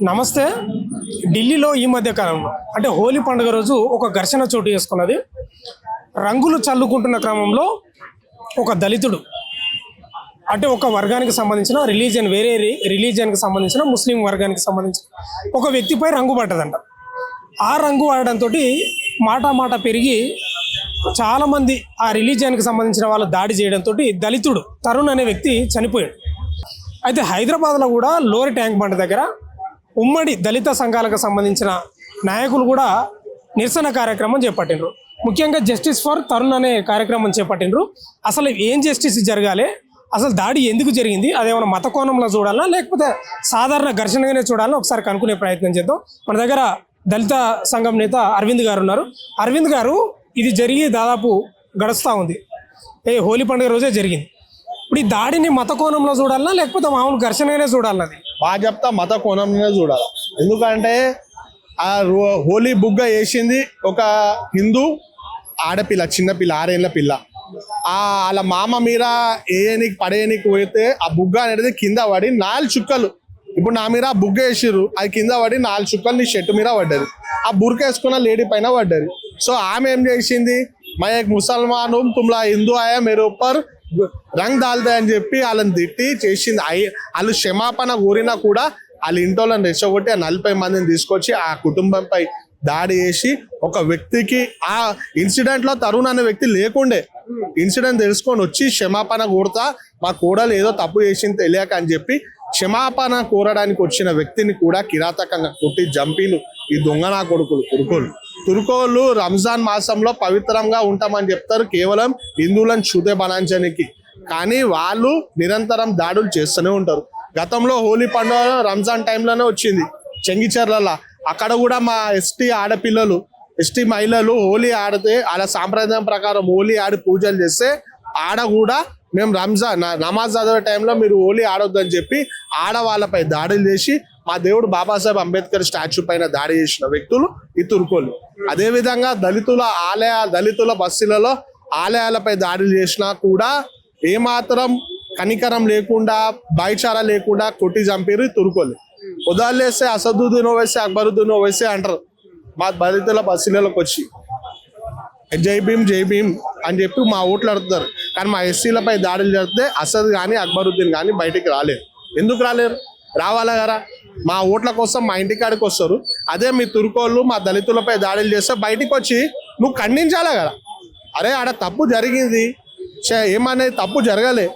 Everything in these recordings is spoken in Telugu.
నమస్తే. ఢిల్లీలో ఈ మధ్య కాలంలో అంటే హోలీ పండుగ రోజు ఒక ఘర్షణ చోటు చేసుకున్నది. రంగులు చల్లుకుంటున్న క్రమంలో ఒక దళితుడు అంటే ఒక వర్గానికి సంబంధించిన వేరే రిలీజియన్కి సంబంధించిన ముస్లిం వర్గానికి సంబంధించిన ఒక వ్యక్తిపై రంగు పడ్డదంట. ఆ రంగు వాడడంతో మాట పెరిగి చాలామంది ఆ రిలీజియన్కి సంబంధించిన వాళ్ళు దాడి చేయడంతో దళితుడు తరుణ్ అనే వ్యక్తి చనిపోయాడు. అయితే హైదరాబాద్లో కూడా లోరి ట్యాంక్ బండ్ దగ్గర ఉమ్మడి దళిత సంఘాలకు సంబంధించిన నాయకులు కూడా నిరసన కార్యక్రమం చేపట్టిండ్రు. ముఖ్యంగా జస్టిస్ ఫర్ తరుణ్ అనే కార్యక్రమం చేపట్టిండ్రు. అసలు ఏం జస్టిస్ జరగాలి, అసలు దాడి ఎందుకు జరిగింది, అదేమైనా మత కోణంలో చూడాలా లేకపోతే సాధారణ ఘర్షణగానే చూడాలని ఒకసారి కనుక్కునే ప్రయత్నం చేద్దాం. మన దగ్గర దళిత సంఘం నేత అరవింద్ గారు ఉన్నారు. అరవింద్ గారు, ఇది జరిగి దాదాపు గడుస్తూ ఉంది, హోలీ పండుగ రోజే జరిగింది. ఇప్పుడు ఈ దాడిని మత కోణంలో చూడాలన్నా లేకపోతే మామూలు ఘర్షణగానే చూడాలన్నది? బాగా చెప్తా, మత కోణంలోనే చూడాలి. ఎందుకంటే ఆ హోలీ బుగ్గ వేసింది ఒక హిందూ ఆడపిల్ల, చిన్నపిల్ల, 6 ఏళ్ళ పిల్ల. వాళ్ళ మామ మీద పడేయనికి పోతే ఆ బుగ్గ అనేది కింద పడి 4 చుక్కలు, ఇప్పుడు నా మీద బుగ్గ వేసిర్రు, అది కింద పడి 4 చుక్కలు నీ షర్టు మీద పడ్డది, ఆ బుర్కేసుకున్న లేడీ పైన పడ్డది. సో ఆమె ఏం చేసింది, మై ముసల్మాను తుమ్లా హిందూ ఆయా మీరు ఉప్పర్ రంగ్ దాల్దా అని చెప్పి వాళ్ళని తిట్టి చేసింది. వాళ్ళు క్షమాపణ కోరినా కూడా వాళ్ళ ఇంటోళ్ళని రెచ్చగొట్టి ఆ 40 మందిని తీసుకొచ్చి ఆ కుటుంబంపై దాడి చేసి ఒక వ్యక్తికి, ఆ ఇన్సిడెంట్ లో తరుణ్ అనే వ్యక్తి లేకుండే, ఇన్సిడెంట్ తెలుసుకొని వచ్చి క్షమాపణ కోరుతా, మా కోడలు ఏదో తప్పు చేసింది తెలియక అని చెప్పి క్షమాపణ కోరడానికి వచ్చిన వ్యక్తిని కూడా కిరాతకంగా కొట్టి జంపీలు ఈ దొంగనా కొడుకులు తుర్కోళ్ళు రంజాన్ మాసంలో పవిత్రంగా ఉంటామని చెప్తారు, కేవలం హిందువులను చూతే బనాంచడానికి. కానీ వాళ్ళు నిరంతరం దాడులు చేస్తూనే ఉంటారు. గతంలో హోలీ పండుగ రంజాన్ టైంలోనే వచ్చింది చెంగిచెర్లలో. అక్కడ కూడా మా ఎస్టీ మహిళలు హోలీ ఆడితే, వాళ్ళ సాంప్రదాయం ప్రకారం హోలీ ఆడి పూజలు చేస్తే ఆడ కూడా మేము నమాజ్ చదివే టైంలో మీరు హోలీ ఆడొద్దని చెప్పి ఆడవాళ్ళపై దాడులు చేసి మా దేవుడు బాబాసాహెబ్ అంబేద్కర్ స్టాచ్యూ పైన దాడి చేసిన వ్యక్తులు ఈ తుర్కోలు. అదేవిధంగా దళితుల బస్తీలలో ఆలయాలపై దాడులు చేసినా కూడా ఏమాత్రం కనికరం లేకుండా, భాయిచారా లేకుండా కొట్టి చంపారు ఈ తుర్కోలు. ఉదాహరణేస్తే అసదుద్దీన్ ఓవైసీ, అక్బరుద్దీన్ ఓవైసీ అంటారు మా దళితుల బస్తీలలోకి వచ్చి జై భీమ్ అని చెప్పి మా ఓట్లు అడుగుతారు. కానీ మా ఎస్సీలపై దాడులు జరిగితే అసద్ కానీ అక్బరుద్దీన్ కానీ బయటికి రాలేరు. ఎందుకు రాలేరు? రావాలా కదా, మా ఓట్ల కోసం మా ఇంటికాడికి వస్తారు. అదే మీ తుర్కోళ్ళు మా దళితులపై దాడులు చేస్తే బయటికి వచ్చి నువ్వు ఖండించాలా కదా, అరే ఆడ తప్పు జరిగింది, ఏమనేది తప్పు జరగలే,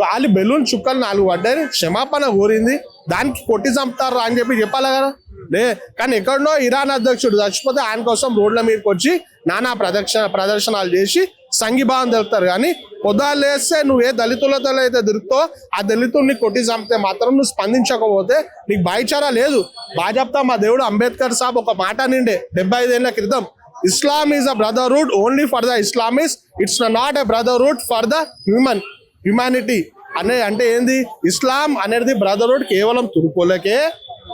వాళ్ళు బెలూన్ చుక్కలు 4 పడ్డాయి, క్షమాపణ కోరింది, దానికి కొట్టి చంపుతారు అని చెప్పి చెప్పాలా కదా. కానీ ఎక్కడనో ఇరాన్ అధ్యక్షుడు చచ్చిపోతే ఆయన కోసం రోడ్ల మీదకి వచ్చి నానా ప్రదర్శనలు చేసి సంఘీభావం తెలుపుతారు. కానీ పొద్దులు వేస్తే నువ్వు ఏ దళితులతో అయితే దొరుకుతావో ఆ దళితుల్ని కొట్టి చంపితే మాత్రం నువ్వు స్పందించకపోతే నీకు భాయిచారా లేదు. బాగా చెప్తా, మా దేవుడు అంబేద్కర్ సాబ్ ఒక మాట నిండే 75 ఏళ్ల క్రితం, Islam is a brotherhood only for the Islamists, it's not a brotherhood for the humanity అంటే ఏంది, ఇస్లాం అనేది బ్రదర్హుడ్ కేవలం తుర్కోలకే,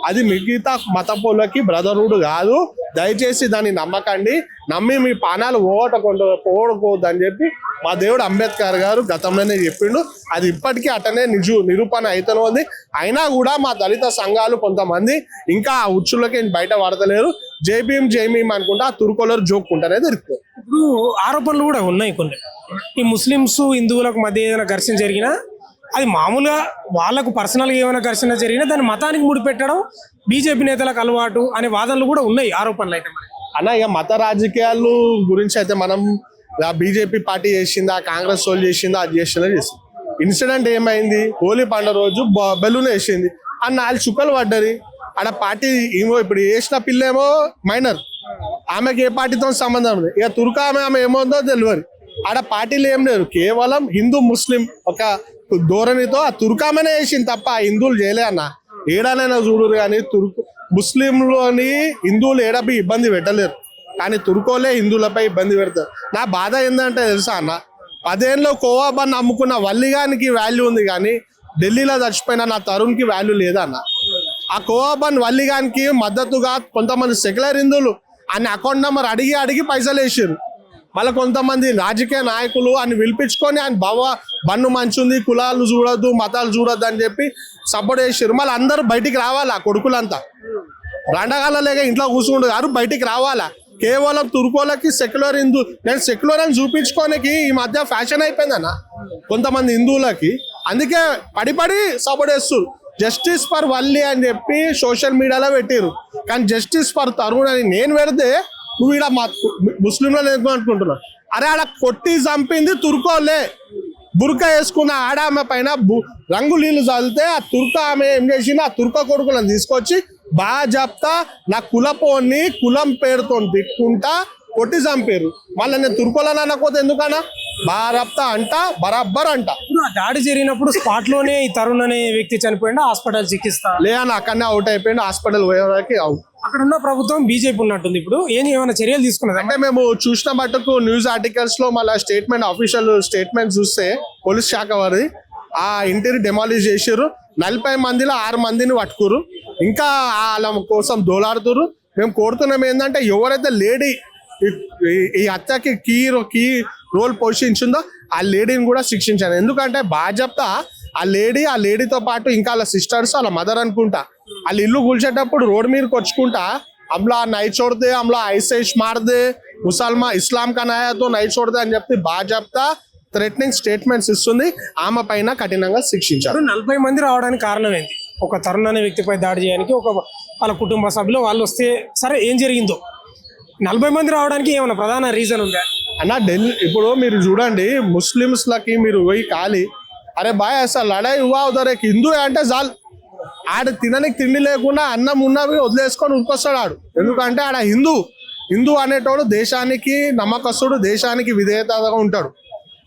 అది మిగతా మతపోలకి బ్రదర్హుడ్ కాదు. దయచేసి దాన్ని నమ్మకండి, నమ్మి మీ పానాలు పోగొట్టుకోవద్దని చెప్పి మా దేవుడు అంబేద్కర్ గారు గతంలోనే చెప్పిండు. అది ఇప్పటికీ అటనే నిరూపణ అయితేనే ఉంది. అయినా కూడా మా దళిత సంఘాలు కొంతమంది ఇంకా ఆ ఉచ్చులకి బయట పడతలేరు. జై భీమ్ అనుకుంటా ఆ తుర్కోలరు జోక్కుంటానే దొరుకుతారు. ఇప్పుడు ఆరోపణలు కూడా ఉన్నాయి కొన్ని, ఈ ముస్లిమ్స్ హిందువులకు మధ్య ఏదైనా ఘర్షణ జరిగినా అది మామూలుగా వాళ్ళకు పర్సనల్గా ఏమైనా ఘర్షణ జరిగినా దాన్ని మతానికి ముడిపెట్టడం బీజేపీ నేతలకు అలవాటు అనే వాదనలు కూడా ఉన్నాయి, ఆరోపణలు అయితే. అన్న ఇక మత రాజకీయాలు గురించి అయితే మనం బీజేపీ పార్టీ చేసిందా, కాంగ్రెస్ వాళ్ళు చేసిందా, అది చేసిందా చేసింది. ఇన్సిడెంట్ ఏమైంది, హోలీ పండుగ రోజు బెలూన్ వేసింది, ఆ 4 చుక్కలు పడ్డది. ఆడ పార్టీ ఏమో ఇప్పుడు వేసిన పిల్లేమో మైనర్, ఆమెకి ఏ పార్టీతో సంబంధం ఉంది. ఇక తుర్కా ఆమె ఏమవుందో తెలియదు. ఆడ పార్టీలు ఏం లేరు, కేవలం హిందూ ముస్లిం ఒక ధోరణితో ఆ తుర్కామనే వేసింది తప్ప హిందువులు చేయలే అన్న. ఏడానైనా చూడరు కానీ ముస్లింలోని హిందువులు ఏడపై ఇబ్బంది పెట్టలేరు, కానీ తుర్కోలే హిందువులపై ఇబ్బంది పెడతారు. నా బాధ ఏంటంటే తెలుసా అన్న, 10 ఏళ్ళు కోవా బన్ అమ్ముకున్న వల్లిగానికి వాల్యూ ఉంది కానీ ఢిల్లీలో చచ్చిపోయిన నా తరుణ్కి వాల్యూ లేదన్న. ఆ కోవా బన్ వల్లిగానికి మద్దతుగా కొంతమంది సెక్యులర్ హిందువులు ఆయన అకౌంట్ నెంబర్ అడిగి పైసలు వేసారు. మళ్ళీ కొంతమంది రాజకీయ నాయకులు అని పిలిపించుకొని ఆయన బన్ను మంచుంది, కులాలు చూడొద్దు, మతాలు చూడొద్దు అని చెప్పి సపోర్ట్ చేసారు. మళ్ళీ అందరూ బయటికి రావాలా, కొడుకులంతా రండగాల లేక ఇంట్లో కూర్చుంటారు గారు, బయటికి రావాలా. కేవలం తుర్కోలకి సెక్యులర్ హిందూ, నేను సెక్యులర్ అని చూపించుకోనికి ఈ మధ్య ఫ్యాషన్ అయిపోయిందన్న కొంతమంది హిందువులకి. అందుకే పడి సపోర్ట్ చేస్తారు. జస్టిస్ ఫర్ వల్లి అని చెప్పి సోషల్ మీడియాలో పెట్టారు, కానీ జస్టిస్ ఫర్ తరుణ్ అని నేను పెడితే నువ్వు ఇక్కడ ముస్లింలను ఎందుకు అనుకుంటున్నావు? అరే ఆడ కొట్టి చంపింది తుర్కోలే. బురకా వేసుకున్న ఆడామె పైన రంగు నీళ్ళు చల్లితే ఆ తుర్క ఆమె ఏం చేసింది, ఆ తుర్క కొడుకులను తీసుకొచ్చి బాగా చెప్తా నా కులపోని కులం పేరుతో తిట్టుకుంటా కొట్టి చంపారు. మళ్ళీ నేను తుర్కోలని అనకపోతే ఎందుకన్నా బారప్తా అంట, బరాబ్బర్ అంట. ఇప్పుడు ఆ దాడి జరిగినప్పుడు స్పాట్ లోనే ఈ తరుణ్ అనే వ్యక్తి చనిపోయిండు, హాస్పిటల్ చికిత్స లేదన్న అక్కడనే అవుట్ అయిపోయింది, హాస్పిటల్ పోయేవారికి అవుట్. అక్కడ ఉన్న ప్రభుత్వం బీజేపీ ఉన్నట్టుంది. ఇప్పుడు ఏమైనా చర్యలు తీసుకున్నది అంటే మేము చూసిన మట్టుకు న్యూస్ ఆర్టికల్స్ లో మళ్ళీ స్టేట్మెంట్, అఫీషియల్ స్టేట్మెంట్ చూస్తే పోలీస్ శాఖ వారి ఆ ఇంటిని డెమాలిష్ చేసారు. 40 మందిలో 6 మందిని పట్టుకురు, ఇంకా వాళ్ళ కోసం దోలాడుతురు. మేము కోరుతున్నాం ఏంటంటే ఎవరైతే లేడీ ఈ హత్యకి కీ రోల్ పోషించిందో ఆ లేడీని కూడా శిక్షించాలి. ఎందుకంటే బాజప్తా ఆ లేడీతో పాటు ఇంకా వాళ్ళ సిస్టర్స్, వాళ్ళ మదర్ అనుకుంటా, వాళ్ళు ఇల్లు కూల్చేటప్పుడు రోడ్ మీదకి వచ్చుకుంటా हमला नहीं छोड़ते, हमला ऐसे ही मार दे, मुसलमान इस्लाम का नया तो नहीं छोड़ते అని చెప్పి బాజప్తా థ్రెటనింగ్ స్టేట్మెంట్స్ ఇస్తుంది. ఆమె పైన కఠినంగా శిక్షించారు. 40 మంది రావడానికి కారణం ఏంటి? ఒక తరుణ్ అనే వ్యక్తిపై దాడి చేయడానికి వాళ్ళ కుటుంబ సభ్యులు వాళ్ళు వస్తే సరే ఏం జరిగిందో 40 మంది రావడానికి ఏమైనా ప్రధాన రీజన్ ఉందా అన్న? ఢిల్లీ ఇప్పుడు మీరు చూడండి, ముస్లిమ్స్లకి మీరు పోయి ఖాళీ అరే బాయ్ అసలు లడాయి హువా ఉదర్ ఏక్ హిందూ అంటే చాలు, ఆడ తిననికి తిండి లేకుండా అన్నం ఉన్నవి వదిలేసుకొని ఉరికొస్తాడు ఆడు. ఎందుకంటే ఆడ హిందూ అనేటోడు దేశానికి నమ్మకస్తుడు, దేశానికి విధేయతగా ఉంటాడు.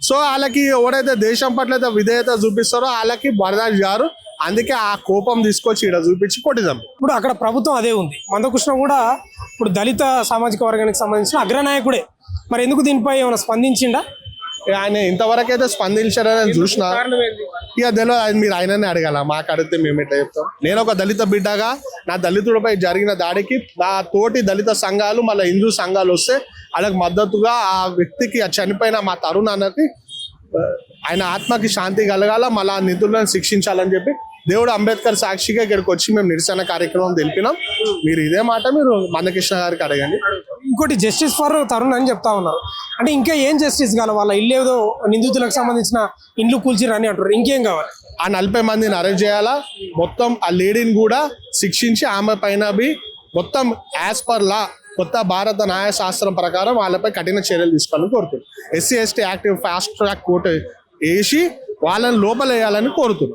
సో వాళ్ళకి ఎవరైతే దేశం పట్ల అయితే విధేయత చూపిస్తారో వాళ్ళకి బర్దాష్ గారు, అందుకే ఆ కోపం తీసుకొచ్చి ఇక్కడ చూపించి కొట్టిదాం. ఇప్పుడు అక్కడ ప్రభుత్వం అదే ఉంది. మందకృష్ణ కూడా ఇప్పుడు దళిత సామాజిక వర్గానికి సంబంధించిన అగ్రనాయకుడే, మరి ఎందుకు దీనిపై ఏమైనా స్పందించిండా? ఆయన ఇంతవరకు అయితే స్పందించారని చూసిన ఇక తెలియదు, అది మీరు ఆయననే అడగాల, మాకు అడిగితే మేము ఎట్లా చెప్తాం. నేను ఒక దళిత బిడ్డగా నా దళితుడిపై జరిగిన దాడికి నా తోటి దళిత సంఘాలు మళ్ళీ హిందూ సంఘాలు వస్తే వాళ్ళకి మద్దతుగా ఆ వ్యక్తికి చనిపోయిన మా తరుణ్ అన్నకి ఆయన ఆత్మకి శాంతి కలగాల, మళ్ళీ ఆ నిధులను శిక్షించాలని చెప్పి దేవుడు అంబేద్కర్ సాక్షిగా ఇక్కడికి వచ్చి మేము నిరసన కార్యక్రమం తెలిపినాం. మీరు ఇదే మాట మీరు మందకృష్ణ గారికి అడగండి. ఇంకోటి జస్టిస్ ఫర్ తరుణ్ అని చెప్తా ఉన్నారు, అంటే ఇంకా ఏం జస్టిస్ కావాలి? వాళ్ళ ఇల్లు ఏదో నిందితులకు సంబంధించిన ఇండ్లు కూల్చిరు అని అంటారు, ఇంకేం కావాలి? ఆ 40 మందిని అరెస్ట్ చేయాలా, మొత్తం ఆ లేడీని కూడా శిక్షించి ఆమె పైన మొత్తం యాజ్ పర్ లా కొత్త భారత న్యాయ శాస్త్రం ప్రకారం వాళ్ళపై కఠిన చర్యలు తీసుకోవాలని కోరుతుంది. SC ST active fast track court వేసి వాళ్ళని లోపలేయాలని కోరుతుంది.